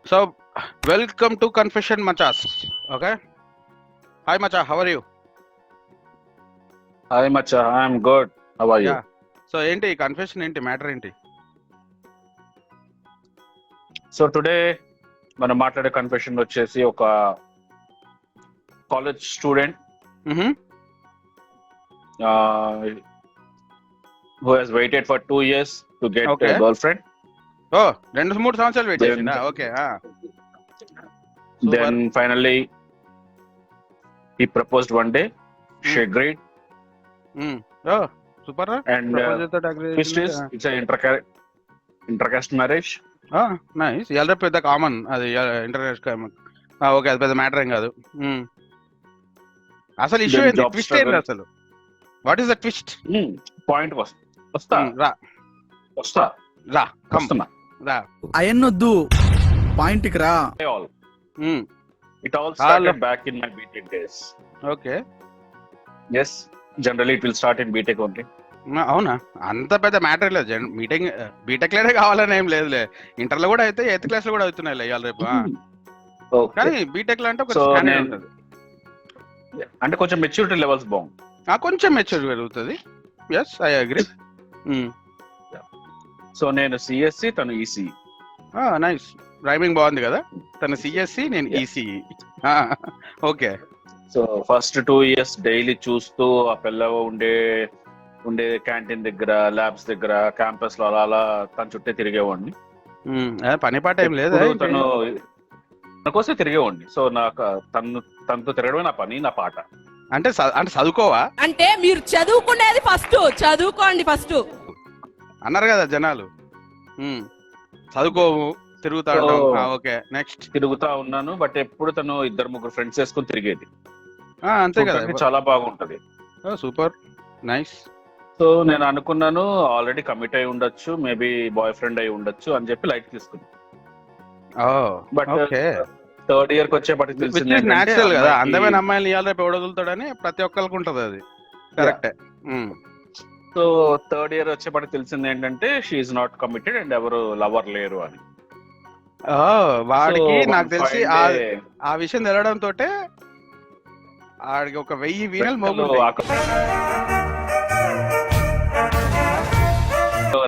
So, welcome to Confession Machas. Okay. Hi, Macha. How are you? Hi Macha, I'm good. How are you? Yeah. So, ఏంటి confession ఏంటి matter ఏంటి? So today మనం మాట్లాడే confession వచ్చేసి ఒక college student who has waited for 2 years to get Okay. a girlfriend. Oh 2-3 సంవత్సరాలు wait Then- చేసిందా? Okay. Then finally he proposed one day. She agreed, oh super. and twist is it's an intercaste marriage. Nice. ఇవాళ పెద్ద common అది international common. Okay, అది పెద్ద matter ఏం కాదు. అసలు ఇష్యూ Then ఏంటి? job ట్విస్ట్ ఏంటి struggle. అసలు? What is the twist? Point వస్తా రా రా కమ్ వస్తున్నా. రా. అయన్నొద్దు, పాయింట్కి రా. All it all started back in my BTech days. Okay. Yes, generally it will start in BTech only. అవునా? అంత పెద్ద మ్యాటర్ లేదు. బీటెక్ లోనే కావాలని ఏం లేదులే. ఇంటర్ లో కూడా అయితే 8th క్లాస్ లో కూడా అవుతున్నాయి ఇవాళ రేపు. Okay. కానీ బీటెక్ లో అంటే ఒక So, స్టాండర్డ్ నేను- ఉంటుంది. అంటే కొంచెం మెచ్యూరిటీ లెవెల్స్ బాగుంది. కొంచెం మెచ్యూర్ పెరుగుతుంది. Yes, I agree. సో నేను సిఎస్సి, తను ఈసీ. నైస్. రైమింగ్ బాగుంది కదా. తన సిఎస్సి, నేను ECE. Okay. So first 2 years daily చూస్తూ ఆ పిల్ల ఉండే క్యాంటీన్ దగ్గర, ల్యాబ్స్ దగ్గర, క్యాంపస్ లో అలా తన చుట్టే తిరిగేవాడిని. పని పాట ఏం లేదా? ఎప్పుడూ తను తన కోసం తిరిగేవాడిని. సో నాకు తనతో తిరగడమే నా పని, నా పాట. అంటే చదువుకోవా అంటే మీరు చదువుకునేది ఫస్ట్, చదువుకోండి ఫస్ట్ అన్నారు కదా జనాలు. చదువుకోవు, తిరుగుతాడు. Okay, next. తిరుగుతా ఉన్నాను, బట్ ఎప్పుడు తను 2-3 ఫ్రెండ్స్ వేసుకొని తిరిగేది. అంతే కదా. చూడడానికి చాలా బాగుంటది. Super, nice. సో నేను అనుకున్నాను ఆల్రెడీ కమిట్ అయి ఉండొచ్చు, మేబీ బాయ్ ఫ్రెండ్ అయి ఉండొచ్చు అని చెప్పి లైట్ తీసుకున్నాను. But okay. 3rd year కి వచ్చేపటికి తెలిసింది నేచురల్ కదా. అందమైన అమ్మాయిలు ఇవాళ రేపు ఎవడదులుతాడని ప్రతి ఒక్కరికి ఉంటది అది. కరెక్టే. సో 3rd year వచ్చేపటికి తెలిసింది ఏంటంటే షీఈ్ నాట్ కమిటెడ్ అండ్ ఎవరు లవర్ లేరు అని. వాడికి So, నాకు తెలిసి one fine day, ఆ విషయం తెలవడం తోటే ఆడికి ఒక 1000 వీణలు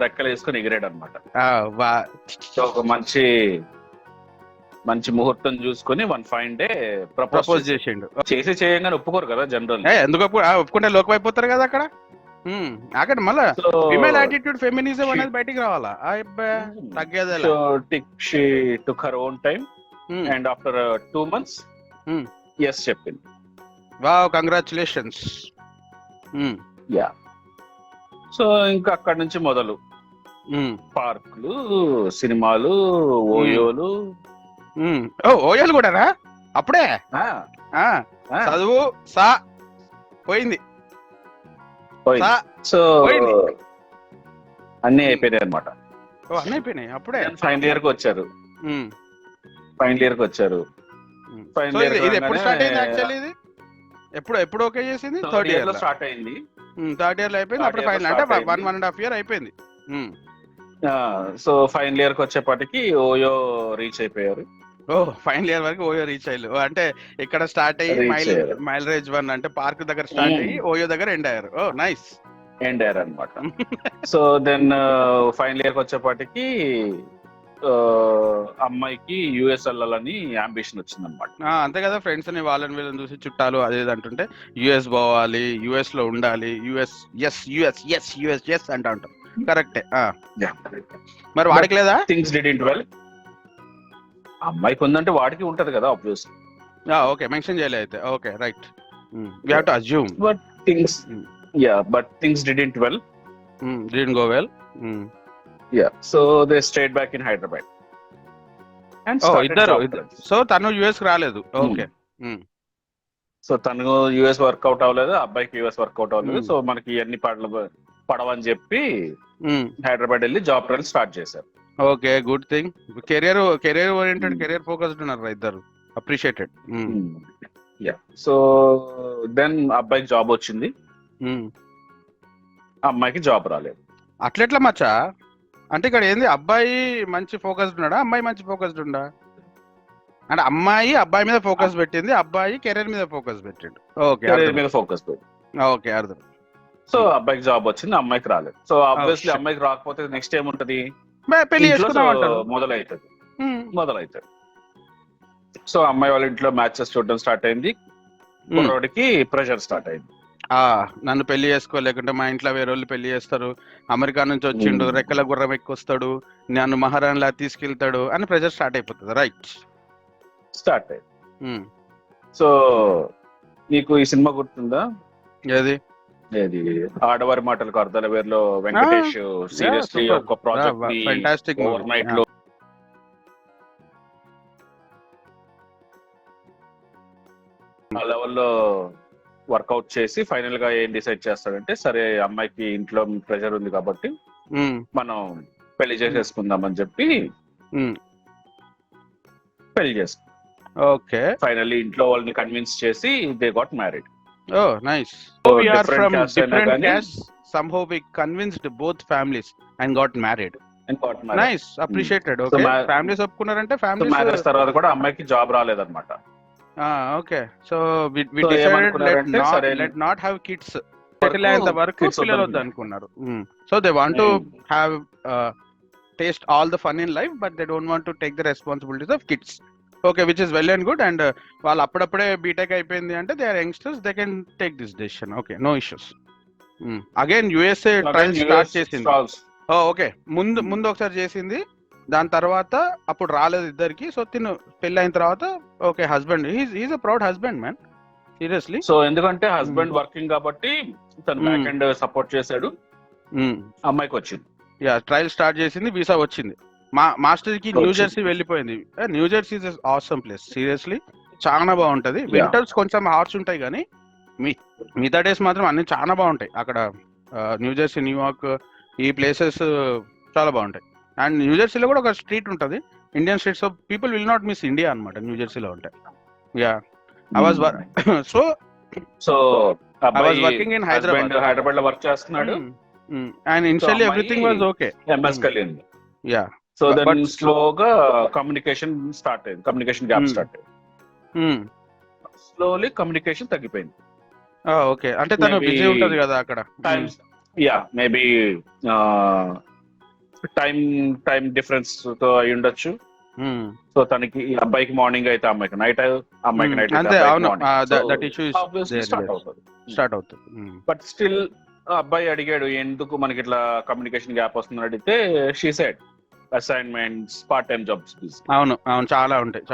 రెక్కలు వేసుకొని ఎగిరాడు అనమాట. మోగుతాయి. సో ఒక మంచి ముహూర్తం చూసుకొని వన్ ఫైన్ డే ప్రపోజ్ చేసిండు. చేయంగానే ఒప్పుకోరు కదా జనరల్. ఎందుకు ఒప్పుకుంటే లోకం అయిపోతారు కదా అక్కడ. అక్కడ మళ్ళా ఫిమేల్ యాటిట్యూడ్, ఫెమినిజం అనేది బయటికి రావాలా? తగ్గేదే. She took her own time and after 2 months yes చెప్పింది. Wow, congratulations. యా. సో ఇంకా అక్కడి నుంచి మొదలు పార్కులు, సినిమాలు, ఓయోలు. ఓయాలు కూడానా? అప్పుడే చదువు పోయింది. సో పోయింది. అన్ని అయిపోయినాయి అనమాట. అన్నీ అయిపోయినాయి అప్పుడే. ఫైనల్ ఇయర్ కి వచ్చారు. So, ఇది ఎప్పుడు స్టార్ట్ అయింది యాక్చువల్లీ? ఇది ఎప్పుడు ఓకే చేసింది? 3rd year లో స్టార్ట్ అయింది. 3rd year లో అయిపోయింది. అప్పుడు ఫైనల్ అంటే 1.5 year అయిపోయింది. సో ఫైనల్ ఇయర్ కి వచ్చేపాటికి ఓయో రీచ్ అయిపోయారు. ఫైనల్ ఇయర్ వరకు ఓయో రీచ్ అయ్యారు. అంటే ఇక్కడ స్టార్ట్ అయ్యి Reach అయ్యారు. మైలరేజ్ 1 అంటే పార్క్ దగ్గర స్టార్ట్ అయ్యి ఓయో దగ్గర ఎండ్ అయ్యారు. నైస్. ఎండ్ అయ్యారు అనమాట. సో దెన్ ఫైనల్ ఇయర్ కి వచ్చేపాటికి అమ్మాయికి యుఎస్ వెళ్ళాలని అంబిషన్ వచ్చింది అనమాట. అంతే కదా. ఫ్రెండ్స్ ని వాళ్ళని వీళ్ళని చూసి చుట్టాలు అది ఇది అంటుంటే యుఎస్ పోవాలి, యుఎస్ లో ఉండాలి, US S US S US S అంటా ఉంటాం. కరెక్టే. మరి వాడికి లేదా? Things didn't well. అమ్మాయికి ఉందంటే వాడికి ఉంటది కదా ఆబ్వియస్లీ. ఓకే, మెన్షన్ చేయలేదు అయితే. Okay, right. We have to assume. But things didn't well. Didn't go well. So they state back in Hyderabad. ఇద్దరు. సో తను యుఎస్ కి రాలేదు. ఓకే. సో తను యుఎస్ వర్కౌట్ అవ్వలేదు, అబ్బాయికి యుఎస్ వర్కౌట్ అవ్వలేదు. సో మనకి ఇవన్నీ పడవని చెప్పి హైదరాబాద్ వెళ్ళి జాబ్ ట్రయల్ స్టార్ట్ చేశారు. Okay, good thing. Career oriented, career focused ఉన్నారు ఇద్దరు. అప్రిషియేటెడ్. సో దెన్ అబ్బాయికి జాబ్ వచ్చింది, అమ్మాయికి జాబ్ రాలేదు. అట్లెట్లా మచ్చా? అంటే ఇక్కడ ఏంది, అబ్బాయి మంచి ఫోకస్డ్ ఉన్నాడా, అమ్మాయి మంచి ఫోకస్డ్ ఉందా? అంటే అమ్మాయి అబ్బాయి మీద ఫోకస్ పెట్టింది, అబ్బాయి కెరీర్ మీద ఫోకస్ పెట్టిండు. ఓకే కెరీర్ మీద ఫోకస్ పెట్టి. ఓకే అర్థం. సో అబ్బాయికి జాబ్ వచ్చింది, అమ్మాయికి రాలేదు. సో ఆబ్వియస్లీ అమ్మాయికి రాకపోతే నెక్స్ట్ ఏముంటది, పెళ్లి ఇంట్లో చేసుకుందాం అంటారు. మొదలవుతుంది. సో అమ్మాయి వాళ్ళ ఇంట్లో మ్యాచెస్ చూడడం స్టార్ట్ అయింది, కుర్రోడికి ప్రెషర్ స్టార్ట్ అయింది. నన్ను పెళ్లి చేసుకోలేకుంటే మా ఇంట్లో వేరే వాళ్ళు పెళ్లి చేస్తారు, అమెరికా నుంచి వచ్చిండు, రెక్కల గుర్రం ఎక్కువస్తాడు, నన్ను మహారాణిలా తీసుకెళ్తాడు అని ప్రెషర్ స్టార్ట్ అయిపోతుంది. రైట్, స్టార్ట్ అయింది. సో నీకు ఈ సినిమా గుర్తుందా? ఏది? ఏది ఆడవారి మాటలకు అర్థాల వేరులో వెంకటేష్ సీరియస్లీ ఒక ప్రాజెక్ట్ ఫెంటాస్టిక్ ఓవర్ నైట్ లో ఆ లెవెల్లో వర్కౌట్ చేసి ఫైనల్ గా ఏం డిసైడ్ చేస్తాడంటే, సరే అమ్మాయికి ఇంట్లో ప్రెషర్ ఉంది కాబట్టి మనం పెళ్లి చేసేసుకుందాం అని చెప్పి పెళ్లి చేసుకుందాం. ఓకే, ఫైనల్లీ ఇంట్లో వాళ్ళని కన్విన్స్ చేసి they got married. Oh, nice. So we are from different castes. Somehow we convinced both families and got married. Nice, appreciated. Okay. Families ఒప్పుకున్నారంటే families. మ్యారేజ్ తర్వాత కూడా అమ్మాయికి జాబ్ రాలేదన్నమాట. Okay. So we decided let not have kids. Settle అయ్యేంత వరకు పిల్లలు వద్దు అనుకున్నారు. So they want to have taste all the fun in life, but they don't want to take the responsibilities of kids. Okay, which is well and good. And వాళ్ళు అప్పుడప్పుడే BTech అయిపోయింది అంటే they are youngsters, they can take this decision. Okay, no issues. Again USA trial start చేసింది. Okay, ముందు ఒకసారి చేసింది, దాని తర్వాత అప్పుడు రాలేదు ఇద్దరికి. సో తిను పెళ్లి అయిన తర్వాత okay, husband he's a proud husband man, seriously. So ఎందుకంటే హస్బెండ్ వర్కింగ్ కాబట్టి తను బ్యాక్ అండ్ సపోర్ట్ చేశాడు, అమ్మాయికి వచ్చింది. యా, ట్రయల్ స్టార్ట్ చేసింది, వీసా వచ్చింది. మాస్టర్ కి న్యూ జెర్సీ వెళ్ళిపోయింది. New Jersey is awesome place, seriously చాలా బాగుంటది. వింటర్స్ కొంచెం హార్ష్ ఉంటాయి కానీ మిగతా డేస్ మాత్రం అన్ని చాలా బాగుంటాయి అక్కడ. న్యూ జెర్సీ, న్యూయార్క్, ఈ ప్లేసెస్ చాలా బాగుంటాయి. అండ్ న్యూ జెర్సీలో కూడా ఒక స్ట్రీట్ ఉంటుంది, Indian street. So people will not miss India అనమాట న్యూ జెర్సీలో ఉంటాయి. Yeah, I was working in Hyderabad లో వర్క్ చేస్తున్నాడు. And initially everything was okay. MS కలిగింది. యా, సో దెన్ స్లోగా కమ్యూనికేషన్ స్టార్ట్ అయింది, కమ్యూనికేషన్ గ్యాప్ స్టార్ట్ అయింది. స్లోలీ కమ్యూనికేషన్ తగ్గిపోయింది. Okay, అంటే తను బిజీ ఉంటది కదా అక్కడ. యా, మేబీ టైం డిఫరెన్స్ తో అయి ఉండొచ్చు. సో తనకి అబ్బాయికి మార్నింగ్ అయితే అమ్మాయికి నైట్, అమ్మాయికి నైట్. అంతే, అవును, దట్ ఇష్యూ స్టార్ట్ అవుతుంది. బట్ స్టిల్ అబ్బాయి అడిగాడు, ఎందుకు మనకి ఇట్లా కమ్యూనికేషన్ గ్యాప్ వస్తుందని అడిగితే she said assignments, part time jobs. అవును, చాలా ఉంటాయి.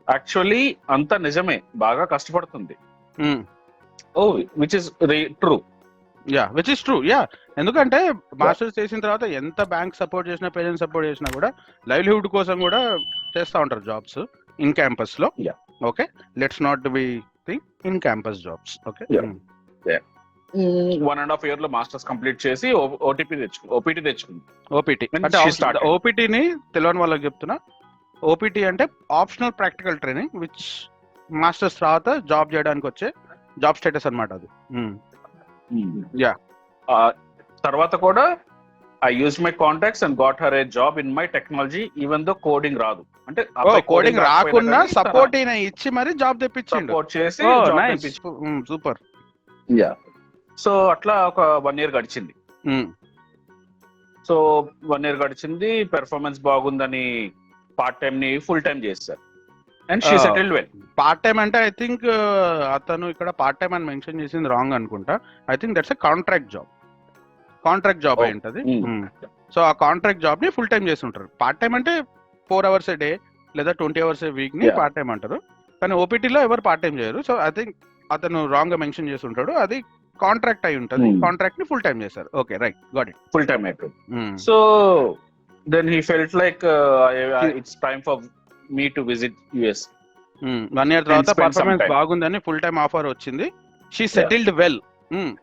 యాక్చువల్లీ అంతా నిజమే, బాగా కష్టపడుతుంది. Which is true. Which is true. ఎందుకంటే మాస్టర్స్ చేసిన తర్వాత ఎంత బ్యాంక్ సపోర్ట్ చేసినా, పేరెంట్స్ సపోర్ట్ చేసినా కూడా లైవ్లీహుడ్ కోసం కూడా చేస్తూ ఉంటారు జాబ్స్ ఇన్ క్యాంపస్ లో. Okay, let's not be thing in campus jobs. Okay, 1.5 year లో మాస్టర్స్ కంప్లీట్ చేసి ఓపీటీ తెచ్చుకుంది. ఓపీటీ అంటే ఓపీటీని తెలియని వాళ్ళకి చెప్తున్నా, ఓపీటీ అంటే optional practical training, which masters తర్వాత జాబ్ చేయడానికి వచ్చే జాబ్ స్టేటస్ అన్నమాట అది. యా, తర్వాత కూడా I use my contacts and got her A job in my technology, even though coding రాదు. అంటే కోడింగ్ రాకున్నా సపోర్ట్ ఇచ్చి మరి జాబ్ తెప్పించిండు. సపోర్ట్ చేసి సూపర్. యా, సో అట్లా ఒక 1 year గడిచింది. సో 1 year గడిచింది, పెర్ఫార్మెన్స్ బాగుందని పార్ట్ టైం ని ఫుల్ టైం చేశారు. And she settled well. Part time అంటే ఐ థింక్ అతను ఇక్కడ పార్ట్ టైం అని మెన్షన్ చేసింది రాంగ్ అనుకుంటా. I think that's a contract job అయి ఉంటది. సో ఆ కాంట్రాక్ట్ జాబ్ ని ఫుల్ టైం చేసి ఉంటారు. పార్ట్ టైం అంటే 4 hours a day లేదా 20 hours a week ని పార్ట్ టైం అంటారు. కానీ ఓపీటీలో ఎవరు పార్ట్ టైం చేయరు. సో ఐ థింక్ అతను రాంగ్ గా మెన్షన్ చేసి ఉంటాడు, అది కాంట్రాక్ట్ అయి ఉంటది. కాంట్రాక్ట్ ని ఫుల్ టైం చేశారు. Okay, right, got it. Full time అయిపోయింది. So then he felt like it's time for me to visit US. 1 year తర్వాత పర్ఫార్మెన్స్ బాగుందని ఫుల్ టైం ఆఫర్ వచ్చింది. She settled well.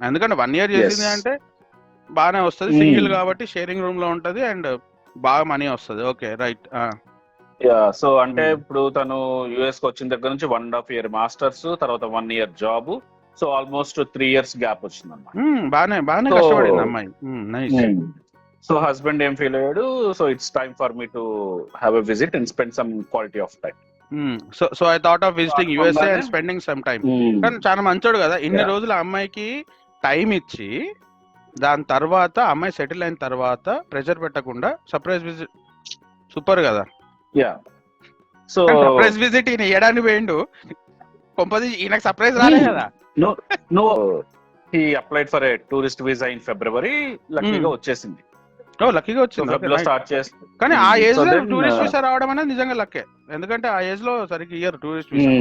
ఎందుకంటే 1 year చేసింది అంటే బాగానే వస్తుంది, సింగిల్ కాబట్టి షేరింగ్ రూమ్ లో ఉంటది అండ్ బాగా మనీ వస్తుంది. Okay, right. సో అంటే ఇప్పుడు తను యుఎస్ కి వచ్చిన దగ్గర నుంచి 1.5 year మాస్టర్స్, తర్వాత 1 year job. So almost 3 years gap వచ్చింది అన్నమాట. బాగానే కష్టపడింది అమ్మాయి. సో హస్బెండ్ ఏం ఫీల్ అయ్యాడు, so it's time for me to have a visit and spend some quality of time. So I thought of visiting USA and spending some time. కానీ చాలా మంచోడు కదా, ఇన్ని రోజులు అమ్మాయికి టైం ఇచ్చి దాని తర్వాత అమ్మాయి సెటిల్ అయిన తర్వాత ప్రెషర్ పెట్టకుండా సర్ప్రైజ్ విజిట్. సూపర్ కదా. యా సో సర్ప్రైజ్ విజిట్ ఈయన ఇయ్యడానికి పోయిండు, కొంపది ఈయనకు సర్ప్రైజ్ రాలే కదా. No he applied for a tourist visa in February, లక్కీగా వచ్చేసింది. ఓ లక్కీగా వచ్చింది. స్టార్ట్ చేసి కానీ ఆ ఏజ్ లో టూరిస్ట్ వీసా రావడం అనేది నిజంగా లక్కే, ఎందుకంటే ఆ ఏజ్ లో సరిగ్గా ఇయ్యరు టూరిస్ట్ వీసా.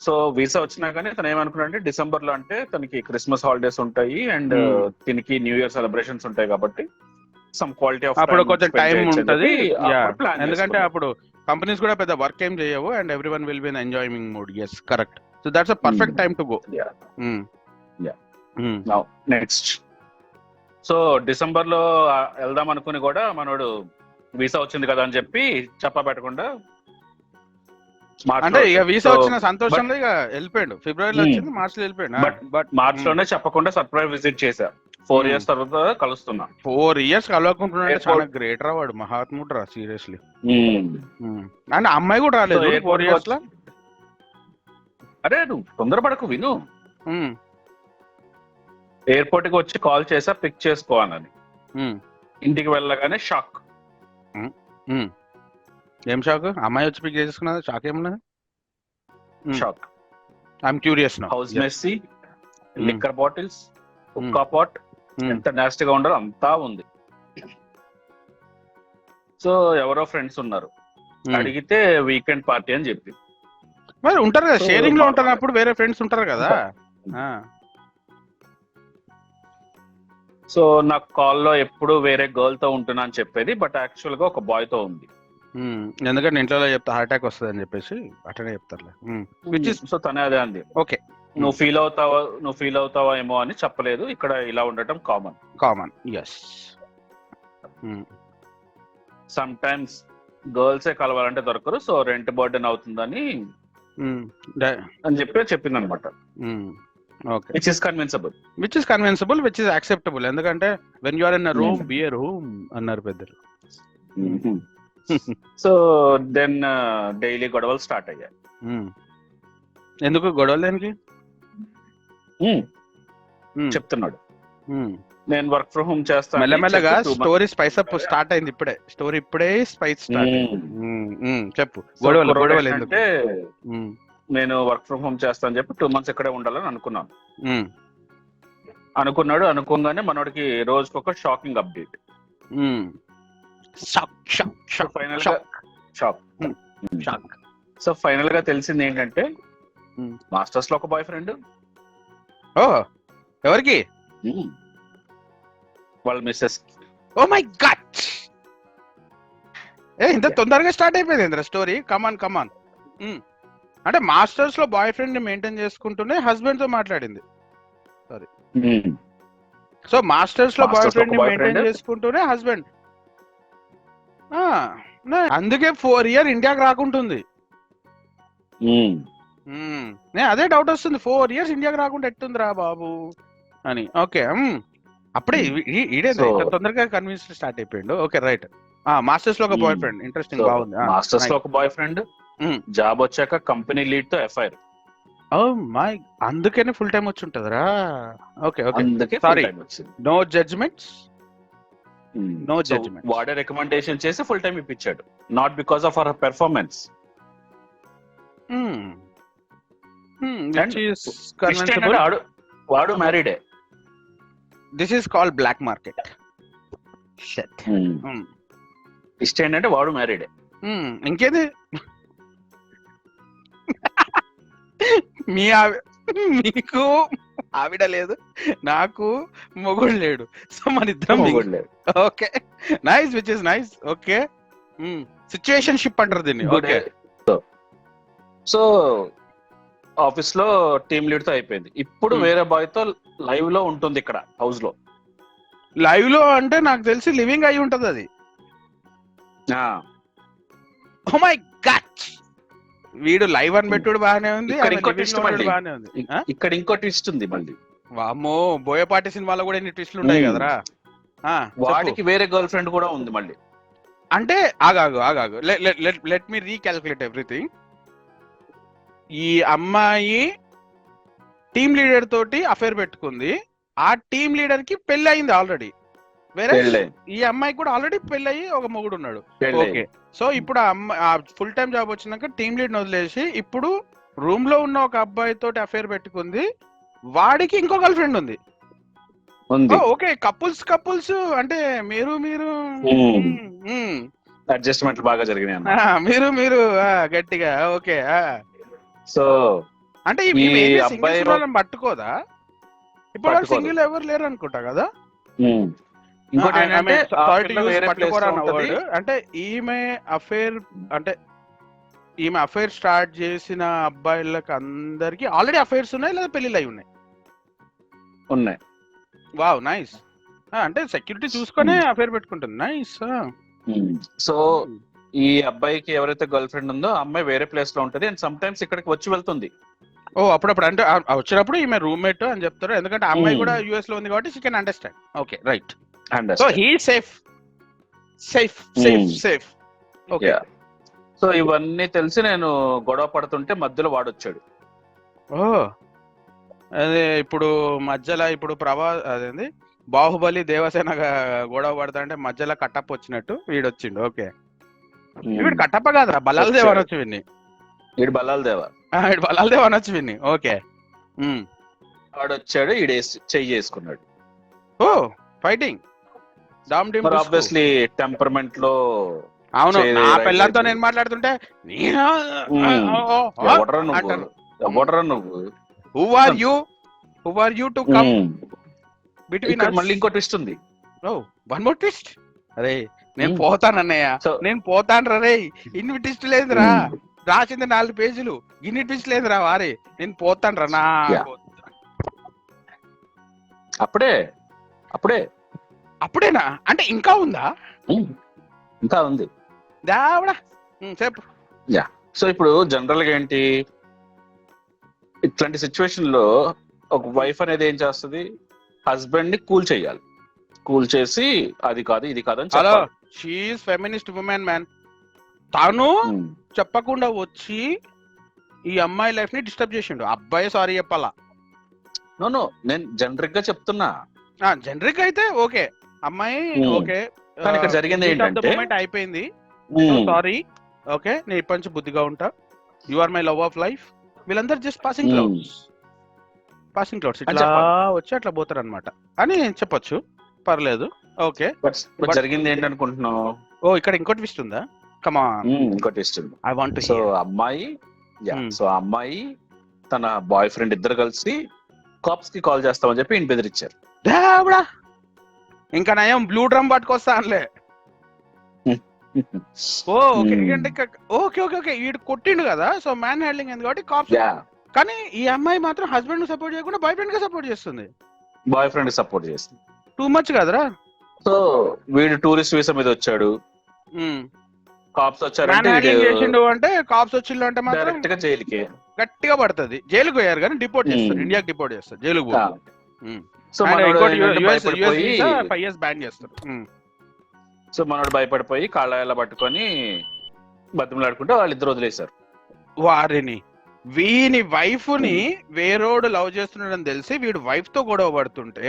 సో వీసా వచ్చినా కానీ తను ఏమనుకున్నాడంటే డిసెంబర్ లో అంటే తనకి క్రిస్మస్ హాలిడేస్ ఉంటాయి అండ్ దీనికి న్యూ ఇయర్ సెలబ్రేషన్స్ ఉంటాయి కాబట్టి సమ్ క్వాలిటీ ఆఫ్ అప్పుడు కొంచెం టైం ఉంటది, ఎందుకంటే అప్పుడు కంపెనీస్ కూడా పెద్ద వర్క్ ఏం చేయవు and every one will be in enjoying mood. Yes correct. So that's a perfect time to go. Next so December లో వెళ్దాం అనుకుని కూడా మనోడు వీసా వచ్చింది కదా అని చెప్పి చెప్పా పెట్టకుండా అంటే ఇక వీసా వచ్చిన సంతోషంలో ఇక వెళ్ళిపోయాడు. ఫిబ్రవరిలో వచ్చింది, మార్చ్ లో వెళ్ళిపోయాడు. బట్ మార్చ్ లోనే చెప్పకుండా సర్ప్రైజ్ విజిట్ చేశా. 4 years తర్వాత కలుస్తున్నా. 4 years కలవకుంటున్నాడు, చాలా గ్రేట్ రా వాడు, మహాత్ముడు రా సీరియస్లీ. అండ్ అమ్మాయి కూడా రాలేదు 4 years లో. అరే నువ్వు తొందరపడకు, విను. ఎయిర్పోర్ట్ కి వచ్చి కాల్ చేసా పిక్ చేసుకోవాలని, ఇంటికి వెళ్ళగానే షాక్. ఏం షాక్? అమ్మాయి వచ్చి పిక్ చేసుకున్నది, షాక్ ఏమున్నది? Shock. I'm curious now. House messy, liquor bottles, hookah pot, ఎంత నాస్టీగా ఉండరు అంతా ఉంది. సో ఎవరో ఫ్రెండ్స్ ఉన్నారు, అడిగితే వీకెండ్ పార్టీ అని చెప్పి. మరి ఉంటారు కదా, షేరింగ్ లో ఉంటున్నప్పుడు వేరే ఫ్రెండ్స్ ఉంటారు కదా. సో నాకు కాల్లో ఎప్పుడు వేరే గర్ల్ తో ఉంటున్నా అని చెప్పేది, బట్ యాక్చువల్ గా ఒక బాయ్ తో ఉంది. ఎందుకంటే ఇంట్లో చెప్తా హార్ట్ అటాక్ వస్తుంది అని చెప్పేసి అట్లనే చెప్తారులే. సో తనే అదే అంది. ఓకే, నువ్వు ఫీల్ అవుతావా ఏమో అని చెప్పలేదు, ఇక్కడ ఇలా ఉండటం కామన్. ఎస్. సమ్ టైమ్స్ గర్ల్సే కలవాలంటే దొరకరు, సో రెంట్ బర్డెన్ అవుతుందని అని చెప్పి చెప్పింది అనమాట. Okay, which is convincible, which is acceptable. ఎందుకంటే when you are in a room be a room అన్నారు పెద్దలు. సో దెన్ డైలీ గొడవలు స్టార్ట్ అయ్యాయి. ఎందుకు గొడవలు? దేనికి చెప్తున్నాడు. నేను వర్క్ ఫ్రమ్ హోమ్ చేస్తాను. మెల్లమెల్లగా స్టోరీ స్పైస్ అప్ స్టార్ట్ అయింది. ఇప్పుడే స్పైస్ స్టార్ట్. చెప్పు, గొడవలు ఎందుకు? నేను వర్క్ ఫ్రమ్ హోమ్ చేస్తా అని చెప్పి 2 months ఇక్కడే ఉండాలని అనుకున్నాను. అనుకోగానే మనోడికి రోజుకొక షాకింగ్ అప్డేట్. సో ఫైనల్ గా తెలిసింది ఏంటంటే మాస్టర్స్ లో ఒక బాయ్ ఫ్రెండ్. ఓ, ఎవరికి? వాళ్ళ మిస్సెస్. ఓ మై గాడ్, ఇంత తొందరగా స్టార్ట్ అయిపోయింది స్టోరీ. కమాన్. అంటే మాస్టర్స్ లో బాయ్ ఫ్రెండ్ ని మెయింటైన్ చేసుకుంటూనే హస్బెండ్ తో మాట్లాడింది. సారీ, సో మాస్టర్స్ లో బాయ్ ఫ్రెండ్ ని మెయింటైన్ చేసుకుంటూనే హస్బెండ్. అందుకే 4 years ఇండియాకి రాకుంటుంది. అదే డౌట్ వస్తుంది, 4 years ఇండియాకి రాకుండా ఎట్టుందిరా బాబు అని. ఓకే, అప్పుడే ఈడే తొందరగా కన్విన్స్ స్టార్ట్ అయిపోయిండు. Okay right. మాస్టర్స్ లో ఒక బాయ్ ఫ్రెండ్, ఇంట్రెస్టింగ్, బాగుంది. మాస్టర్స్ లో ఒక బాయ్ ఫ్రెండ్, జాబ్ వచ్చాక కంపెనీ లీడ్ తో ఎఫ్ఐఆర్. అందుకనే ఫుల్ టైం వచ్చి ఉంటదరా. Okay, sorry, no judgements. వాడే రికమెండేషన్ చేసి ఫుల్ టైం ఇప్పించాడు, not because of our performance. వాడు మ్యారీడే. This is called black market. ఇష్ట ఏంటంటే వాడు మ్యారీడే. ఇంకేది? మీకు ఆవిడ లేదు, నాకు మొగుడు లేడు, సో మన ఇద్దరం మొగుడు లేదు. Okay, nice, which is nice. Okay, situationship అంటారు దీన్ని. ఓకే, సో ఆఫీస్ లో టీమ్ లీడ్ తో అయిపోయింది. ఇప్పుడు వేరే బాయ్ తో లైవ్ లో ఉంటుంది ఇక్కడ హౌస్ లో. లైవ్ లో అంటే నాకు తెలిసి లివింగ్ అయి ఉంటది అది. ఓ మై గాడ్, వీడు లైవ్ అని పెట్టుడు బాగానే ఉంది, బాగానే ఉంది. ఇక్కడ ఇంకో ట్విస్ట్ ఉంది మళ్ళీ. వామ్మో, బోయపాటి సినిమాలో కూడా ఎన్ని ట్విస్టులు ఉంటాయి కదరా. వాడికి వేరే గర్ల్ ఫ్రెండ్ కూడా ఉంది మళ్ళీ. అంటే ఆగాగు లెట్ మీ రీకాల్కులేట్ ఎవ్రీథింగ్. ఈ అమ్మాయి టీమ్ లీడర్ తోటి అఫేర్ పెట్టుకుంది, ఆ టీమ్ లీడర్ కి పెళ్లి అయింది ఆల్రెడీ, వేరే ఈ అమ్మాయికి కూడా ఆల్రెడీ పెళ్లి అయ్యి ఒక మొగుడు ఉన్నాడు. ఓకే, సో ఇప్పుడు ఆ అమ్మాయి ఫుల్ టైం జాబ్ వచ్చినాక టీమ్ లీడ్ వదిలేసి ఇప్పుడు రూమ్ లో ఉన్న ఒక అబ్బాయి తోటి అఫేర్ పెట్టుకుంది, వాడికి ఇంకో గర్ల్ ఫ్రెండ్ ఉంది. ఓకే, కపుల్స్ అంటే మీరు అడ్జస్ట్మెంట్ బాగా జరిగినాయి, మీరు గట్టిగా. ఓకే, సో అంటే పట్టుకోదా? ఇప్పుడు సింగిల్ ఎవరు లేరు అనుకుంటా కదా. అంటే ఈమె అఫేర్ స్టార్ట్ చేసిన అబ్బాయిలకు అందరికి ఆల్రెడీ అఫైర్స్ ఉన్నాయి లేదా పెళ్లిళ్ళు అయి ఉన్నాయి. Wow, nice. అంటే సెక్యూరిటీ చూసుకొని అఫేర్ పెట్టుకుంటుంది. నైస్. సో ఈ అబ్బాయికి ఎవరైతే గర్ల్ ఫ్రెండ్ ఉందో ఆ అమ్మాయి వేరే ప్లేస్ లో ఉంటది అండ్ సమ్ టైమ్స్ ఇక్కడికి వచ్చి వెళ్తుంది. ఓ, అప్పుడప్పుడు అంటే వచ్చినప్పుడు ఈమె రూమ్మేట్ అని చెప్తారు, ఎందుకంటే అమ్మాయి కూడా యుఎస్ లో ఉంది కాబట్టి she can understand. Okay, right. So he safe. Okay, so ఇవన్నీ తెలిసి నేను గొడవ పడుతుంటే మధ్యలో వాడొచ్చాడు. ఓ, అదే ఇప్పుడు మధ్యలో అదేంది బాహుబలి దేవసేన గొడవ పడతా అంటే మధ్యలో కట్టప్ప వచ్చినట్టు వీడు వచ్చిండు. ఓకే, వీడు కట్టప్ప కాదురా, బలాల దేవ అనొచ్చు విన్ని. వీడు బలాల దేవ అనొచ్చు విన్ని. ఓకే, వాడు వచ్చాడు, ఈడు చెయ్యి చేసుకున్నాడు. ఓ, ఫైటింగ్ ఆబ్వియస్లీ టెంపర్మెంట్ లో. అవును, నా పిల్లలతో నేను మాట్లాడుతుంటే నువ్వు Who are you to come between us? మళ్ళీ ఇంకో ట్విస్ట్ ఉంది. One more twist. అరే నేను పోతాను అన్నయ్య, నేను పోతాను రే. ఇన్ని ట్విస్ట్ లేదురా, రాసింది 4 పేజీలు, ఇన్ని ట్విస్ట్ లేదురా వారే. నేను పోతాను రా. అప్పుడేనా? అంటే ఇంకా ఉందా? ఇంకా ఉంది. దావడా చెప్పు. సో ఇప్పుడు జనరల్ గా ఏంటి, ఇట్లాంటి సిచ్యువేషన్ లో ఒక వైఫ్ అనేది ఏం చేస్తుంది, హస్బెండ్ ని కూల్ చేయాలి. కూల్ చేసి అది కాదు ఇది కాదు అని చెప్పాలి. She is feminist women man. తాను చెప్పకుండా వచ్చి ఈ అమ్మాయి లైఫ్ ని డిస్టర్బ్ చేసిండు. అబ్బాయి సారీ చెప్పాలా? నో, నేను జనరిక్ గా చెప్తున్నా. జనరిక్ అయితే ఓకే, అమ్మాయి ఓకే. ఇక్కడ జరిగింది ఏంటంటే అయిపోయింది, సారీ, ఓకే, నేను ఇప్పటి నుంచి బుద్ధిగా ఉంటా, you are my love of life. వీళ్ళందరూ జస్ట్ పాసింగ్ క్లౌడ్స్ ఇట్లా వచ్చి అట్లా పోతారు అనమాట అని చెప్పొచ్చు, పర్లేదు. ఓకే, జరిగింది ఏంటనుకుంటున్నావు? ఓ, ఇక్కడ ఇంకో ట్విస్ట్ ఉందా? కమ్ ఆన్, ఇంకో ట్విస్ట్ ఉంది. ఐ వాంట్ టు సో అమ్మాయి తన బాయ్ ఫ్రెండ్ ఇద్దరు కలిసి కాప్స్ కి కాల్ చేస్తామని చెప్పి ఈయన బెదిరించారు. ఇంకా నయం బ్లూ డ్రమ్ పట్టుకొస్తా అనలే. ఓకే, వీడు కొట్టిండు కదా, సో మ్యాన్ హ్యాండ్లింగ్ అయింది కాబట్టి కాప్స్. కానీ ఈ అమ్మాయి మాత్రం హస్బెండ్ ను సపోర్ట్ చేయకుండా బాయ్ ఫ్రెండ్ గా సపోర్ట్ చేస్తుంది. టూ మచ్ కదరా. సో వీడు టూరిస్ట్ వీసా మీద వచ్చాడు, కాప్స్ వచ్చారంటే అంటే కాప్స్ వచ్చిండు అంటే మాత్రం జైలుకి గట్టిగా పడుతుంది. జైలుకు పోయారు కానీ డిపోర్ట్ చేస్తారు, ఇండియాకి డిపోర్ట్ చేస్తారు, జైలుకు పోతారు. సో మనోడు భయపడిపోయి కాళ్ళ పట్టుకొని బతిమలాడుకుంటే వాళ్ళిద్దరు వదిలేశారు. వారిని వీని వైఫ్ ని వేరోడు లవ్ చేస్తున్నాడని తెలిసి వీడు వైఫ్ తో గొడవ పడుతుంటే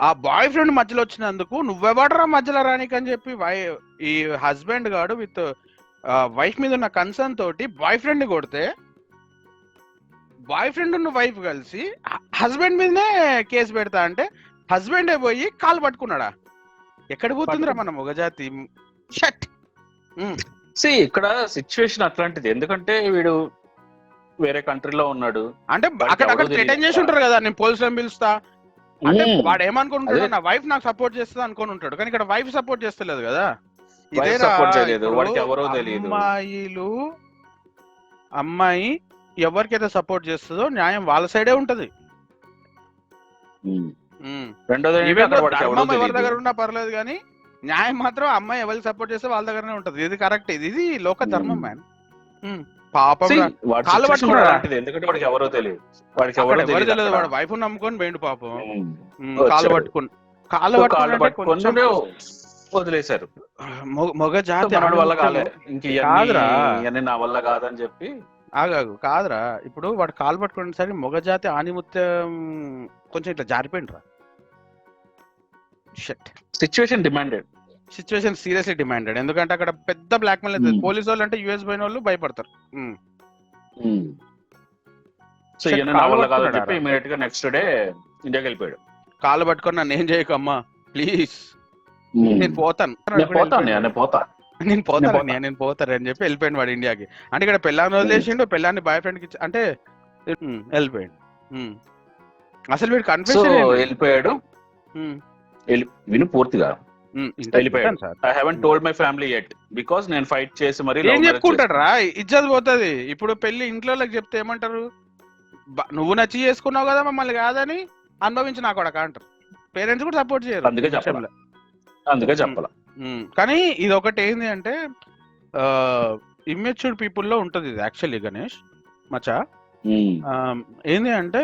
ఆ బాయ్ ఫ్రెండ్ మధ్యలో వచ్చినందుకు నువ్వెవడరా మధ్యలో రానికి అని చెప్పి ఈ హస్బెండ్ గాడు విత్ వైఫ్ మీద ఉన్న కన్సర్న్ తోటి బాయ్ ఫ్రెండ్ ని కొడితే బాయ్ ఫ్రెండ్ ఉన్న వైఫ్ కలిసి హస్బెండ్ మీదనే కేసు పెడతా అంటే హస్బెండే పోయి కాలు పట్టుకున్నాడా? ఎక్కడ పోతుందిరా మన మొగజాతి? ఇక్కడ సిచ్యువేషన్ అట్లాంటిది, ఎందుకంటే వీడు వేరే కంట్రీలో ఉన్నాడు. అంటే అక్కడ థ్రెటన్ చేసి ఉంటారు కదా, నేను పోలీసులను పిలుస్తా అంటే వాడు ఏమనుకుంటాడు, నా వైఫ్ నాకు సపోర్ట్ చేస్తుంది అనుకుని ఉంటాడు. కానీ ఇక్కడ వైఫ్ సపోర్ట్ చేస్తలేదు కదా. అమ్మాయి ఎవరికైతే సపోర్ట్ చేస్తుందో న్యాయం వాళ్ళ సైడే ఉంటది. ఎవరి దగ్గర ఉన్నా పర్లేదు కానీ న్యాయం మాత్రం అమ్మాయి ఎవరికి సపోర్ట్ చేస్తే వాళ్ళ దగ్గరనే ఉంటది. ఇది కరెక్ట్, ఇది లోక ధర్మం మ్యాన్. పాపం కాళ్ళు పట్టుకున్నాడు, ఎందుకంటే వాడికి ఎవరో తెలియదు, ఎవరు తెలియదు, వాడు వైఫ్ నమ్ముకొని పోయిండు పాపం. కాళ్ళు పట్టుకుని కాళ్ళు సో పట్టుకుని కాళ్ళు అంటే కొంచెం పట్టుకొని వదిలేశారు. మొగ సో జాతి మనోడి వల్ల కాలే, ఆణిముత్యము. ఇంక కాదురా, ఇవన్నీ నా వల్ల కాదని చెప్పి ఆగాగు కాదురా, ఇప్పుడు వాడు కాలు పట్టుకునే సరే మొగ జాతి ఆణిముత్యం కొంచెం ఇట్లా జారిపోయిండ్రా. Shut, situation demanded. Situation seriously demanded. ఎందుకంటే అక్కడ పెద్ద బ్లాక్ మెయిల్ అవుతుంది. పోలీసు వాళ్ళు అంటే యుఎస్ పోయిన వాళ్ళు భయపడతారు. సో ఇవన్నీ నా వల్ల కాదని చెప్పి ఇమీడియట్ గా నెక్స్ట్ డే ఇండియాకి వెళ్ళిపోయాడు. కాళ్ళు పట్టుకొని నన్ను ఏం చేయకమ్మా ప్లీజ్, నేను పోతాను నేను పోతాను అని చెప్పి వెళ్ళిపోయాడు వాడు ఇండియాకి. అంటే ఇక్కడ పెళ్ళాన్ని వదిలేసిండు, పెళ్ళాన్ని బాయ్ ఫ్రెండ్ కి అంటే వెళ్ళిపోయాడు. అసలు వీడు కన్ఫ్యూజన్ వెళ్ళిపోయాడు. విను పూర్తిగా వెళ్ళిపోయాడు. I haven't told my family yet because నేను ఫైట్ చేసి మరి ఏం చెప్పుకుంటాడు రా, ఇజ్జత్ పోతుంది. ఇప్పుడు పెళ్లి ఇంట్లో చెప్తే ఏమంటారు, నువ్వు నచ్చి చేసుకున్నావు కదా మమ్మల్ని కాదని అనుభవించి నా కొడక అంటారు. పేరెంట్స్ కూడా సపోర్ట్ చేయరు. అందుకే చెప్పాల. కానీ ఇది ఒకటి ఏంది అంటే ఇమ్మెచ్యూర్డ్ పీపుల్ లో ఉంటది ఇది యాక్చువల్లీ గణేష్ మచా. ఏంది అంటే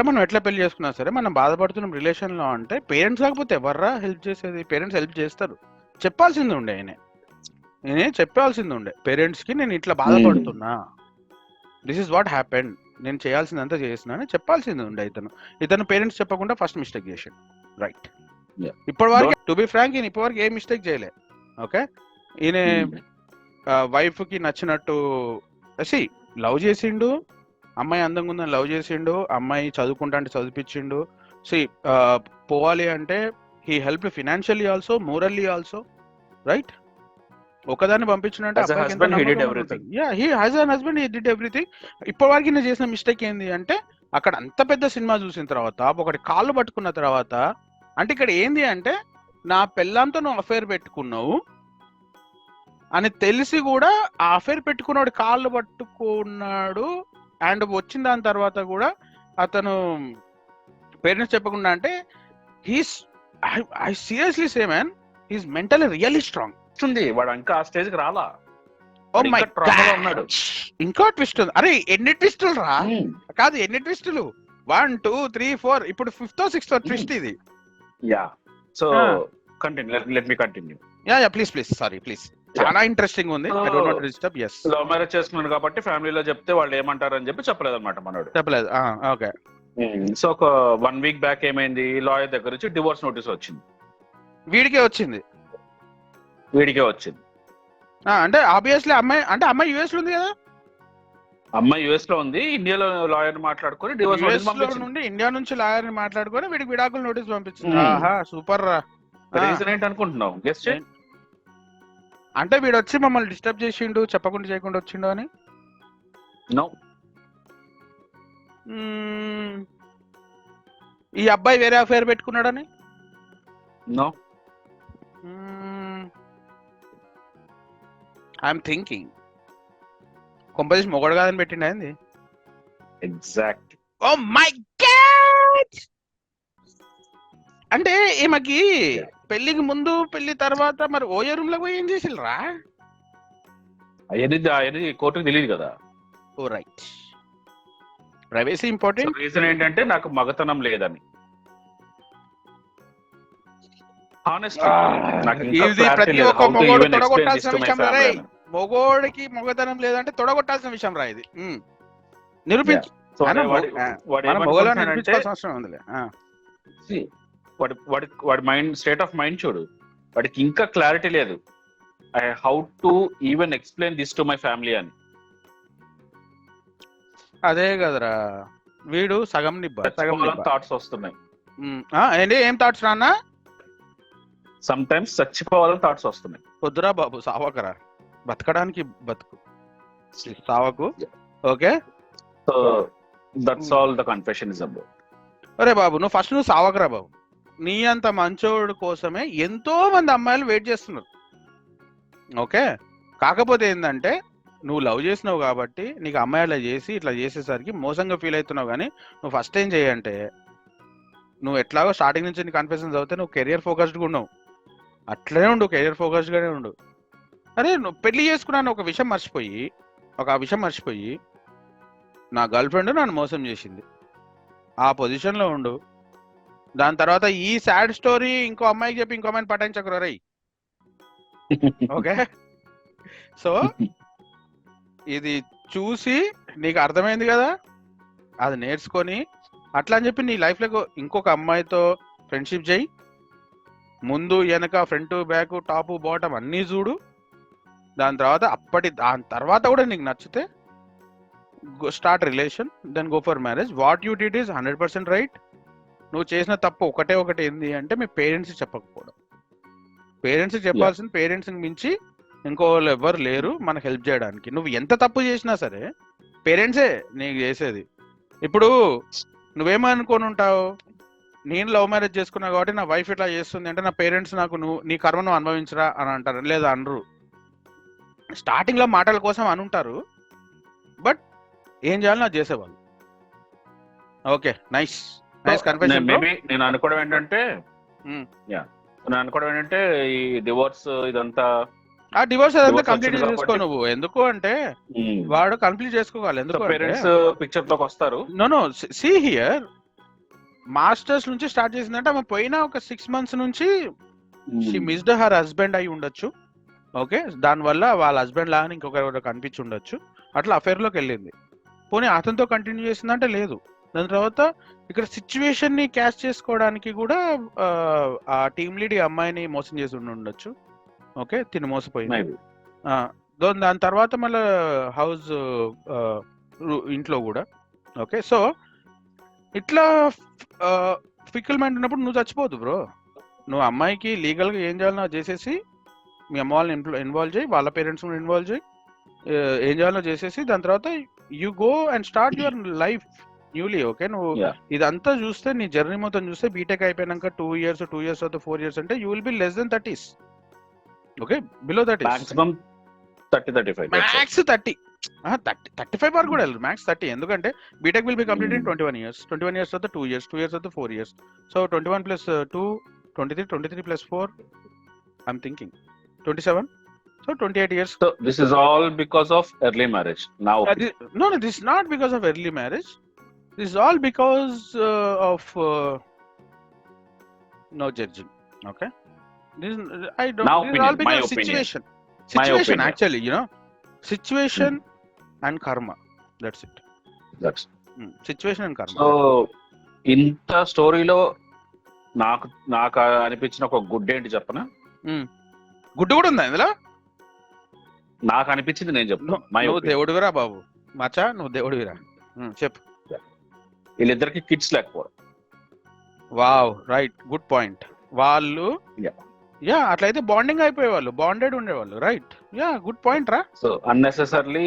మనం ఎట్లా పెళ్లి చేసుకున్నా సరే మనం బాధపడుతున్న రిలేషన్ లో అంటే పేరెంట్స్ కాకపోతే ఎవర్రా హెల్ప్ చేసేది? పేరెంట్స్ హెల్ప్ చేస్తారు. చెప్పాల్సింది ఉండే నేనే చెప్పాల్సింది ఉండే పేరెంట్స్ కి, నేను ఇట్లా బాధపడుతున్నా, దిస్ ఇస్ వాట్ హ్యాపెండ్, నేను చేయాల్సిందంతా చేసిన అని చెప్పాల్సింది ఉండే. ఇతను పేరెంట్స్ చెప్పకుండా ఫస్ట్ మిస్టేక్ చేసాడు. రైట్, ఇప్పటి వరకు టు బి ఫ్రాంక్ ఈయన ఇప్పటి వరకు ఏ మిస్టేక్ చేయలే. ఓకే, ఈయన వైఫ్ కి నచ్చినట్టు లవ్ చేసిండు, అమ్మాయి అందంగా ఉందని లవ్ చేసిండు, అమ్మాయి చదువుకుంటా అంటే చదివిపించిండు. పోవాలి అంటే he help financially also, morally also. Right, ఒకదాన్ని పంపించినంటే ఇప్పటి వరకు నేను చేసిన మిస్టేక్ ఏంది అంటే అక్కడ అంత పెద్ద సినిమా చూసిన తర్వాత ఒకటి కాళ్ళు పట్టుకున్న తర్వాత, అంటే ఇక్కడ ఏంది అంటే నా పెళ్ళాంతో నువ్వు అఫైర్ పెట్టుకున్నావు అని తెలిసి కూడా ఆ అఫైర్ పెట్టుకున్నాడు కాళ్ళు పట్టుకున్నాడు. అండ్ వచ్చిన దాని తర్వాత కూడా అతను పేరెంట్స్ చెప్పకుండా అంటే I seriously say man, he's mentally really strong. వాడు ఇంకా ఆ స్టేజ్ కి రాలా. ఓ మై గాడ్, ఇంకో ట్విస్ట్ ఉంది. అరే ఎన్ని ట్విస్టులు రా, కాదు ఎన్ని ట్విస్టులు, 1 2 3 4, ఇప్పుడు 5th 6th ట్విస్ట్ ఇది. Yeah, so continue, let me continue. Yeah please sorry please, చాలా ఇంట్రెస్టింగ్ ఉంది. I don't want to disturb. yes, love marriage చేసుకున్నాడు కాబట్టి ఫ్యామిలీలో చెప్తే వాళ్ళు ఏమంటారు అని చెప్పి చెప్పలేదు అనమాట మనోడు. చెప్పలేదు. ఓకే, సో ఒక 1 వీక్ బ్యాక్ ఏమైంది, లాయర్ దగ్గర నుంచి డివోర్స్ నోటీస్ వచ్చింది. వీడికే వచ్చింది. అంటే ఆబ్వియస్లీ అమ్మాయి యుఎస్ లో ఉంది కదా. అమ్మాయి యుఎస్ లో ఉంది, ఇండియాలో లాయర్ మాట్లాడుకొని డివోర్స్ నుండి ఇండియా నుంచి లాయర్ ని మాట్లాడుకొని వీడికి విడాకులు నోటీస్ పంపించింది. ఆహా సూపర్ రా. రీజన్ ఏంటి అనుకుంటున్నావు? గెస్ చేయి. అంటే వీడు వచ్చి మమ్మల్ని డిస్టర్బ్ చేసిండు, చెప్పకుండా చేయకుండా వచ్చిండు అని. నో, ఈ అబ్బాయి వేరే అఫైర్ పెట్టుకున్నాడని. నో, ఐఎమ్ థింకింగ్ కొంపదీసి మొగడు కాదని పెట్టిండు అయింది. ఎగ్జాక్ట్. ఓ మై గాడ్, అంటే ఈమెకి పెళ్లికి ముందు పెళ్లి తర్వాత మరి ఓయో రూమ్ లో పోయి ఏం చేసిల్రా? అవన్నీ కోర్టుకు తెలియదు కదా. ఓ రైట్, ప్రైవసీ ఇంపార్టెంట్. రీజన్ ఏంటంటే నాకు మగతనం లేదని. ఇది ప్రతి ఒక్క మొగోడు తొడగొట్టాల్సిన విషయం రా. మొగోడికి మొగతనం లేదంటే తొడగొట్టాల్సిన విషయం రా ఇది. నిరూపించు. వాడి మైండ్ స్టేట్ ఆఫ్ మైండ్ చూడు, వాడికి ఇంకా క్లారిటీ లేదు. I how to even explain this to my family అని. అదే కదరా, వీడు సగం థాట్స్ వస్తున్నాయి. ఏం థాట్స్ రా అన్న? సమ్ టైమ్స్ చచ్చిపోవాలని థాట్స్ వస్తున్నాయి. వద్దురా బాబు, సావకరా, బతకడానికి బతుకు, సావకు. Okay, so that's all the confession is about. అరే బాబు, నువ్వు ఫస్ట్ సావకరా బాబు. నీ అంత మంచోడు కోసమే ఎంతో మంది అమ్మాయిలు వెయిట్ చేస్తున్నారు. ఓకే, కాకపోతే ఏంటంటే నువ్వు లవ్ చేసినావు కాబట్టి నీకు అమ్మాయి అలా చేసి ఇట్లా చేసేసరికి మోసంగా ఫీల్ అవుతున్నావు. కానీ నువ్వు ఫస్ట్ ఏం చేయంటే, నువ్వు ఎట్లాగో స్టార్టింగ్ నుంచి నీ కన్ఫెషన్స్ అవుతే నువ్వు కెరియర్ ఫోకస్డ్గా ఉన్నావు, అట్లనే ఉండు, కెరియర్ ఫోకస్డ్గానే ఉండు. అరే నువ్వు పెళ్లి చేసుకున్నాను ఒక విషయం మర్చిపోయి నా గర్ల్ ఫ్రెండ్ నన్ను మోసం చేసింది, ఆ పొజిషన్లో ఉండు. దాని తర్వాత ఈ సాడ్ స్టోరీ ఇంకో అమ్మాయికి చెప్పి ఇంకో అమ్మాయిని పటాయించకరు రై. ఓకే, సో ఇది చూసి నీకు అర్థమైంది కదా, అది నేర్చుకొని అట్లా అని చెప్పి నీ లైఫ్ లో ఇంకొక అమ్మాయితో ఫ్రెండ్షిప్ చేయి. ముందు వెనక ఫ్రంట్ బ్యాక్ టాప్ బాటమ్ అన్నీ చూడు. దాని తర్వాత కూడా నీకు నచ్చితే start relation, then go for marriage. What you did is 100% right. నువ్వు చేసిన తప్పు ఒకటి ఏంది అంటే మీ పేరెంట్స్ చెప్పకపోవడం. పేరెంట్స్ చెప్పాల్సిన, పేరెంట్స్ మించి ఇంకో వాళ్ళు ఎవ్వరు లేరు మనకు హెల్ప్ చేయడానికి. నువ్వు ఎంత తప్పు చేసినా సరే పేరెంట్సే నీకు చేసేది. ఇప్పుడు నువ్వేమనుకొని ఉంటావు, నేను లవ్ మ్యారేజ్ చేసుకున్నా కాబట్టి నా వైఫ్ ఇట్లా చేస్తుంది అంటే నా పేరెంట్స్ నాకు నీ కర్మ నువ్వు అనుభవించరా అని అంటారు, లేదా అనరు. స్టార్టింగ్ లో మాటల కోసం అనుంటారు, బట్ ఏం చేయాలి నాకు చేసేవాళ్ళు. Okay, nice confession. నేను అనుకోవడం ఏంటంటే ఈ డివోర్స్ ఇదంతా కంప్లీట్ చేసుకో నువ్వు. ఎందుకు అంటే వాడు కంప్లీట్ చేసుకోవాలి. ఎందుకు పేరెంట్స్ పిక్చర్ లోకి వస్తారు. నో సీ హియర్, మాస్టర్స్ నుంచి స్టార్ట్ చేసిందంటే ఆమె పోయిన ఒక 6 months నుంచి షీ మిస్డ్ హర్ హస్బెండ్ అయి ఉండొచ్చు. ఓకే, దానివల్ల వాళ్ళ హస్బెండ్ లాగా ఇంకొకరు కనిపించి ఉండొచ్చు, అట్లా అఫేర్ లోకి వెళ్ళింది. పోనీ అతనితో కంటిన్యూ చేసిందంటే లేదు. దాని తర్వాత ఇక్కడ సిచ్యువేషన్ ని క్యాచ్ చేసుకోవడానికి కూడా ఆ టీమ్ లీడ్ అమ్మాయిని మోసం చేసి ఉండొచ్చు. ఓకే, తిని మోసపోయింది. దాని తర్వాత మళ్ళీ హౌస్ ఇంట్లో కూడా. ఓకే, సో ఇట్లా ఫికల్ మైండ్ ఉన్నప్పుడు నువ్వు చచ్చిపోదు బ్రో. నువ్వు అమ్మాయికి లీగల్ గా ఏం చేయాలో చేసేసి మీ అమ్మ వాళ్ళని ఇన్వాల్వ్ చేయి, వాళ్ళ పేరెంట్స్ కూడా ఇన్వాల్వ్ చేయి, ఏం చేయాలో చేసేసి దాని తర్వాత you go and start your life newly. Okay, నువ్వు ఇదంతా చూస్తే నీ జర్నీ మొత్తం చూస్తే బీటెక్ అయిపోయినాక 2 years 4 years అంటే you will be less than 30s. Okay, below 30s, maximum 30-35, max 30-35 వరకు కూడా వెళ్ళదు, మ్యాక్స్ 30. ఎందుకంటే BTech will be complete in 21 years, 21 years తర్వాత 2 years, 2 years తర్వాత 4 years. So 21 + 2 23, 23 + 4 I'm thinking 27. So 28 years. So this is all because of early marriage. Now no, this is not because of early marriage. This is all because of no judging. Okay, this I don't. Now this is all because of situation. Situation actually, you know, situation and karma. That's it. That's situation and karma. So ఇంత స్టోరీలో నాకు అనిపించిన ఒక good ఏంటి చెప్పనా? గుడ్డు కూడా ఉందా ఇందులో? నాకు అనిపించింది నేను చెప్తాను. నువ్వు దేవుడివిరా బాబు, మచా నువ్వు దేవుడివిరా. చెప్పు. వీళ్ళిద్దరికి కిడ్స్ లేకపోవడం. Wow, right, good point. వాళ్ళు అట్లయితే బాండింగ్ అయిపోయేవాళ్ళు, బాండెడ్ ఉండేవాళ్ళు. రైట్, గుడ్ పాయింట్ రా. సో అన్నెసెసర్లీ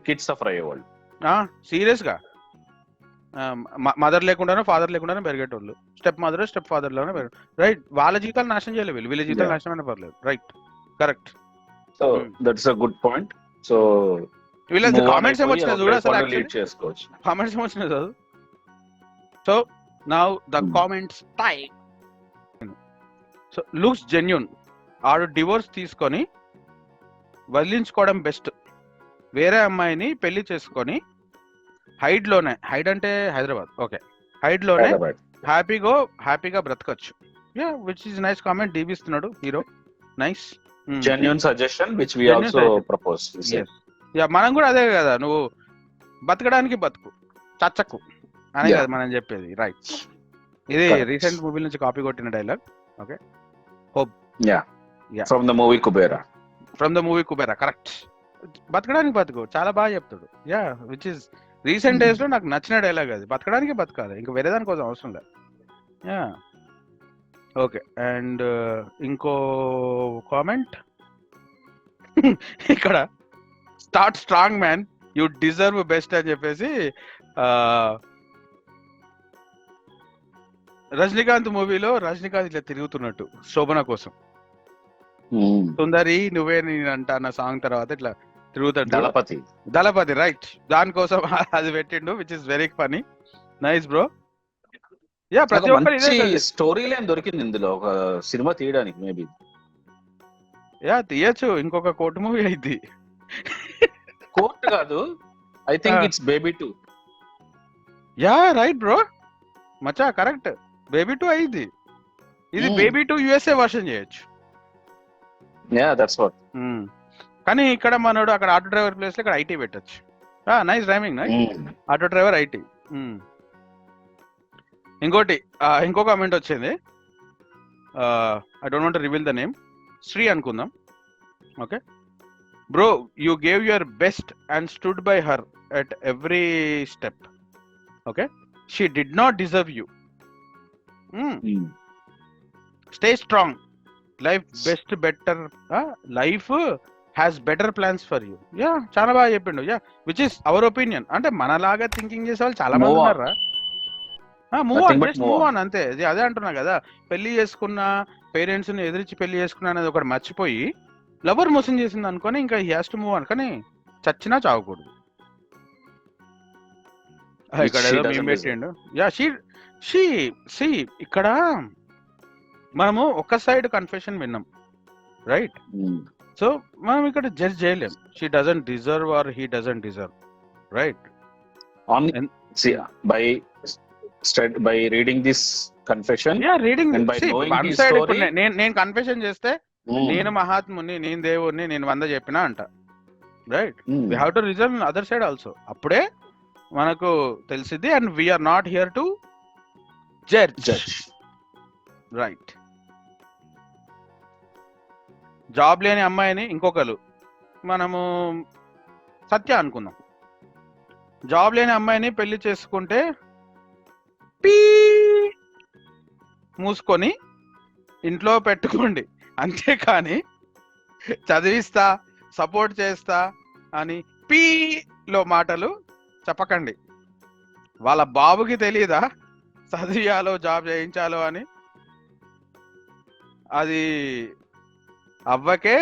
కిడ్స్ సఫర్ అయ్యేవాళ్ళు. సీరియస్ గా మదర్ లేకుండానో ఫాదర్ లేకుండానో పెరిగేటోళ్ళు, స్టెప్ మదర్ స్టెప్ ఫాదర్ లోనే పెరిగి. రైట్, వాళ్ళ జీవితాలు నాశనం చేయలేదు, వీళ్ళ జీవితాలు నాశనం అయినా పర్లేదు. Right, correct. So that's a good point. So వీళ్ళ కామెంట్స్ ఏమొచ్చినాయి చూడ, అసలు చేసుకోవచ్చు. కామెంట్స్ ఏమొచ్చినాయి చదువు. So now the comments time. So looks genuine. ఆడు డివోర్స్ తీసుకొని వదిలించుకోవడం బెస్ట్. వేరే అమ్మాయిని పెళ్లి చేసుకొని హైడ్ అంటే హైదరాబాద్, ఓకే, హైడ్ లోనే హ్యాపీగా బ్రతకచ్చు. Which is nice comment. డీబిస్తున్నాడు hero, nice. Genuine suggestion which we also propose. మనం కూడా అదే కదా, నువ్వు బతకడానికి బతుకు, చచ్చకు అనే కదా మనం చెప్పేది. రైట్, ఇది రీసెంట్ మూవీ నుంచి కాపీ కొట్టిన dialogue. Okay, hope from the movie Kubera. Correct, బతకడానికి బతుకు, చాలా బాగా చెప్తాడు. విచ్ ఇస్ రీసెంట్ డేస్ లో నాకు నచ్చిన డైలాగ్ అది. బతకడానికి బతకాలి, ఇంకా వేరే దానికోసం అవసరం లేదు. ఓకే, అండ్ ఇంకో కామెంట్ ఇక్కడ, start strong man, you deserve best అని చెప్పేసి రజనీకాంత్ మూవీలో రజనీకాంత్ ఇట్లా తిరుగుతున్నట్టు శోభన కోసం, సుందరి నువ్వే నేనంట అన్న సాంగ్ తర్వాత ఇట్లా తిరుగుతాడు దళపతి. రైట్, దానికోసం అది పెట్టిండు, which is very funny. Nice bro. ప్రతి ఒక్కరి స్టోరీ లైన్ దొరికింది ఇందులో, ఒక సినిమా తీయడానికి. మేబీ తీయచ్చు, ఇంకొక కోర్టు మూవీ అయింది. కోర్ట్ కాదు, I think it's baby 2. Right bro, మచా కరెక్ట్. బేబీ 2 అయింది. ఇది బేబీ 2 USA వర్షన్ చేయొచ్చు. That's what. కానీ ఇక్కడ మనోడు అక్కడ ఆటో డ్రైవర్ ప్లేస్ లో ఇక్కడ ఐటీ పెట్టచ్చు. Nice rhyming. Auto driver IT. ఇంకోటి ఇంకో కామెంట్ వచ్చింది. I don't want to reveal the name. Sri అనుకుందాం. Okay bro, you gave your best and stood by her at every step. Okay, she did not deserve you. Stay strong. Life best better. Life has better plans for you. Yeah, చాలా బాగా చెప్పిండు. Yeah, which is our opinion. అంటే మనలాగా thinking చేసే వాళ్ళు చాలా మంది ఉన్నారా? మూవ్ ఆన్ అంతే. అదే అంటున్నా కదా, పెళ్లి చేసుకున్న పేరెంట్స్ ని ఎదిరించి పెళ్లి చేసుకున్నా అనేది ఒకటి మర్చిపోయి లవర్ మోసం చేసింది అనుకొని ఇంకా he has to move on. కానీ చచ్చినా చావకూడదు. ఇక్కడ ఏదో మేము పెట్టిండు. యా షీ ఇక్కడ మనము ఒక సైడ్ కన్ఫెషన్ విన్నాం, రైట్? సో మనం ఇక్కడ జడ్జ్ చేయలేం. She doesn't deserve or he doesn't deserve, right? By reading this confession, one side. ఇప్పుడు నేను కన్ఫెషన్ చేస్తే నేను మహాత్ముని, నేను దేవుడిని, నేను 100 చెప్పినా అంట, right? We have to reason other side also. అప్పుడే మనకు తెలిసింది. And we're not here to judge, right? Job లేని అమ్మాయిని ఇంకొకరు మనము సత్య అనుకుందాం. జాబ్ లేని అమ్మాయిని పెళ్లి చేసుకుంటే మూసుకొని ఇంట్లో పెట్టుకోండి, అంతేకాని చదివిస్తా సపోర్ట్ చేస్తా అని లో మాటలు చెప్పకండి. వాళ్ళ బాబుకి తెలియదా చదివియాలో జాబ్ చేయించాలో అని? అది అవ్వకే,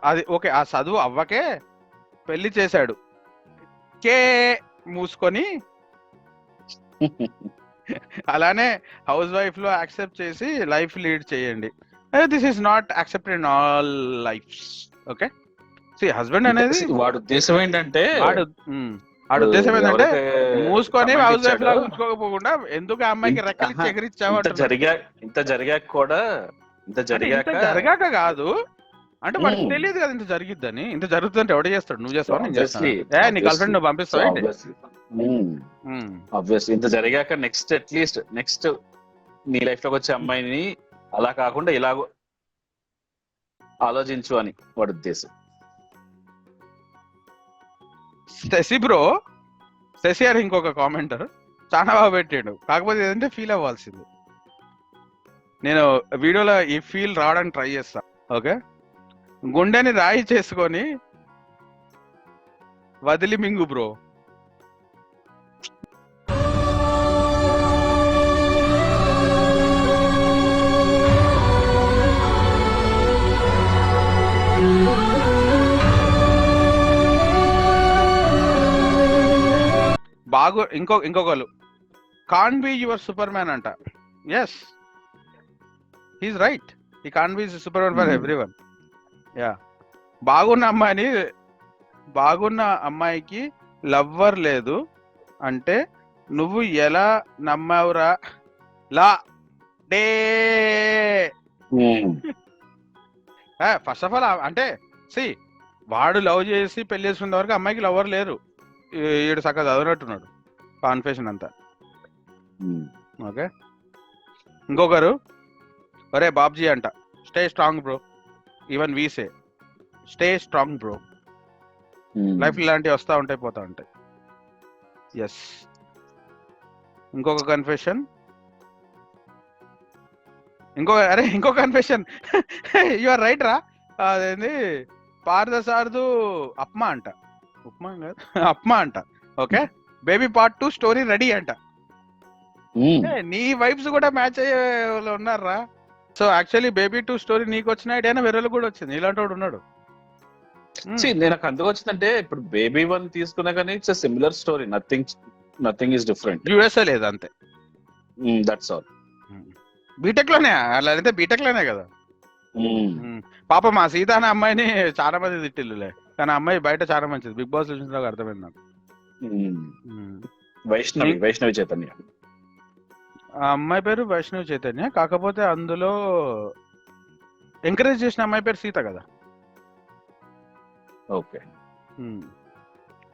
అది ఓకే, ఆ చదువు అవ్వకే పెళ్లి చేశాడు. మూసుకొని అలానే హౌస్ వైఫ్ లో యాక్సెప్ట్ చేసి లైఫ్ లీడ్ చేయండి. This is not accepted in all lifes. Okay, husband అనేది వాడు ఉద్దేశం ఏంటంటే, వాడు ఉద్దేశం ఏంటంటే మూసుకొని హౌస్ వైఫ్ లాగా ఉంచుకోకపోకుండా ఎందుకు ఆ అమ్మాయికి రెక్కలిచ్చి ఎగిరిచ్చావు? ఇంత జరిగాక కాదు అంటే మనకి తెలియదు కదా ఇంత జరిగిద్దని. ఇంత జరుగుతుందంటే ఎవడ చేస్తాడు? నువ్వు చేస్తావు, నేను చేస్తాను. నీ గర్ల్ ఫ్రెండ్ నువ్వు పంపిస్తావు. ఆబ్వియస్లీ ఇంత జరిగాక నెక్స్ట్ నీ లైఫ్ లోకి వచ్చే అమ్మాయిని అలా కాకుండా ఇలాగో ఆలోచించు అని వాడి ఉద్దేశం. శశి అని ఇంకొక కామెంటర్ చాలా బాగా పెట్టాడు. కాకపోతే ఏదంటే ఫీల్ అవ్వాల్సింది. నేను వీడియోలో ఈ ఫీల్ రావడానికి ట్రై చేస్తా. ఓకే, గుండెని రాయి చేసుకొని వదిలి మింగు బ్రో. ఇంకొకరు can be your superman అంట. Yes, he's right. He can be superman for everyone. Yeah, బాగున్న అమ్మాయికి లవ్వర్ లేదు అంటే నువ్వు ఎలా నమ్మావురా? లా డే ఫస్ట్ ఆఫ్ ఆల్ అంటే వాడు లవ్ చేసి పెళ్లి చేసుకునే వరకు అమ్మాయికి లవ్వర్ లేరు. ఈడు చక్కగా చదివినట్టున్నాడు కాన్ఫెషన్ అంతా. ఓకే, ఇంకొకరు ఒరే బాబ్జీ అంట, stay strong bro. Even we say stay strong bro. Life ఇలాంటివి వస్తూ ఉంటాయి, పోతా ఉంటాయి. ఎస్, ఇంకొక కన్ఫెషన్, ఇంకో కన్ఫెషన్. యు ఆర్ రైట్ రా. అదేంది పారదసార్దు అప్మా అంట. అప్మా అంట. Okay, baby part 2 story ready అంట. నీ వైబ్స్ కూడా మ్యాచ్ అయ్యే వాళ్ళు ఉన్నారా? సో యాక్చువల్లీ బేబీ 2 స్టోరీ నీకు వచ్చిన ఐడియానే వేరే కూడా వచ్చింది. ఇలాంటి వాడు ఉన్నాడు. నాకు అందుకు వచ్చిందంటే ఇప్పుడు బేబీ 1 తీసుకున్నా కానీ it's similar story. Nothing is different. USA లేదు అంతే. That's all. బీటెక్ లోనే, అలా అయితే బీటెక్ లోనే కదా. పాప మా సీత అనే అమ్మాయిని చాలా మంది తిట్టిల్లులే, కానీ అమ్మాయి బయట చాలా మంచిది. బిగ్ బాస్ చూసిన అర్థమైంది నాకు. వైష్ణవి చైతన్య ఆ అమ్మాయి పేరు వైష్ణవి చైతన్య, కాకపోతే అందులో ఎంకరేజ్ చేసిన అమ్మాయి పేరు సీత కదా. Okay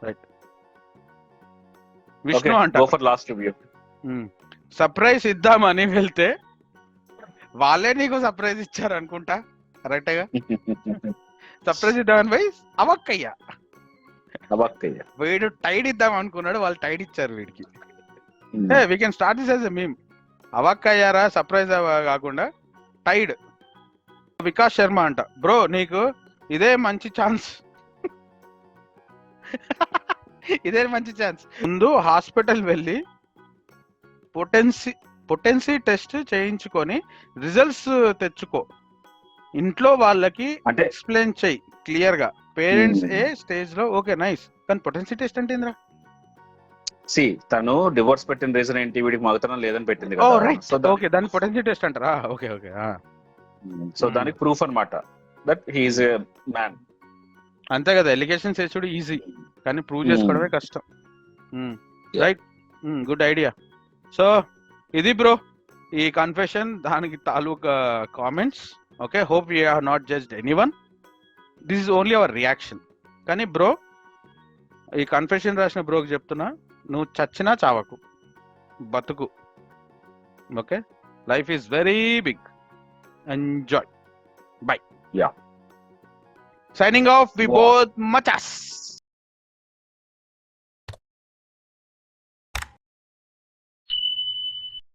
right. విష్ణు అంట go for last review. Surprise ఇద్దామని వెళ్తే వాళ్ళే నీకు సర్ప్రైజ్ ఇచ్చారు అనుకుంటా, కరెక్టేగా. సర్ప్రైజ్ ఇద్దామని పోయి అవక్కయ్యా, వీడు టైడ్ ఇద్దాం అనుకున్నాడు, వాళ్ళు టైడ్ ఇచ్చారు వీడికి. We can start this as a meme. అవక్కయ్యారా సర్ప్రైజ్ కాకుండా టైడ్. వికాస్ శర్మ అంట, బ్రో నీకు ఇదే మంచి ఛాన్స్, ఇదే మంచి ఛాన్స్. ముందు హాస్పిటల్ వెళ్ళి పొటెన్సీ టెస్ట్ చేయించుకొని రిజల్ట్స్ తెచ్చుకో. ఇంట్లో వాళ్ళకి అంటే ఎక్స్ప్లెయిన్ చెయ్యి క్లియర్ గా. పేరెంట్స్ ఏ స్టేజ్ లో ఓకే నైస్, కానీ పొటెన్సీ టెస్ట్ అంటే ఏంద్రా? సి తను డివోర్స్ పెట్టిన రీజన్ ఏంటి, వీడికి మగతనం లేదని పెట్టింది. ఓకే, దాన్ని పొటెన్సీ టెస్ట్ అంటారా? Okay okay. సో దానికి ప్రూఫ్ అన్నమాట that he is a man. అంతే కదా, ఎలిగేషన్స్ వేసుడు ఈజీ, కానీ ప్రూవ్ చేసుకోవడమే కష్టం. Right, good idea. సో ఇది బ్రో ఈ కన్ఫెషన్, దానికి తాలూకా comments. Okay, hope you have not judged anyone, this is only our reaction. కానీ బ్రో ఈ కన్ఫెషన్ రాసిన బ్రోకి చెప్తున్నా, నువ్వు చచ్చినా చావకు, బతుకు. Okay, life is very big, enjoy. Bye. Yeah. Signing off, we both machas.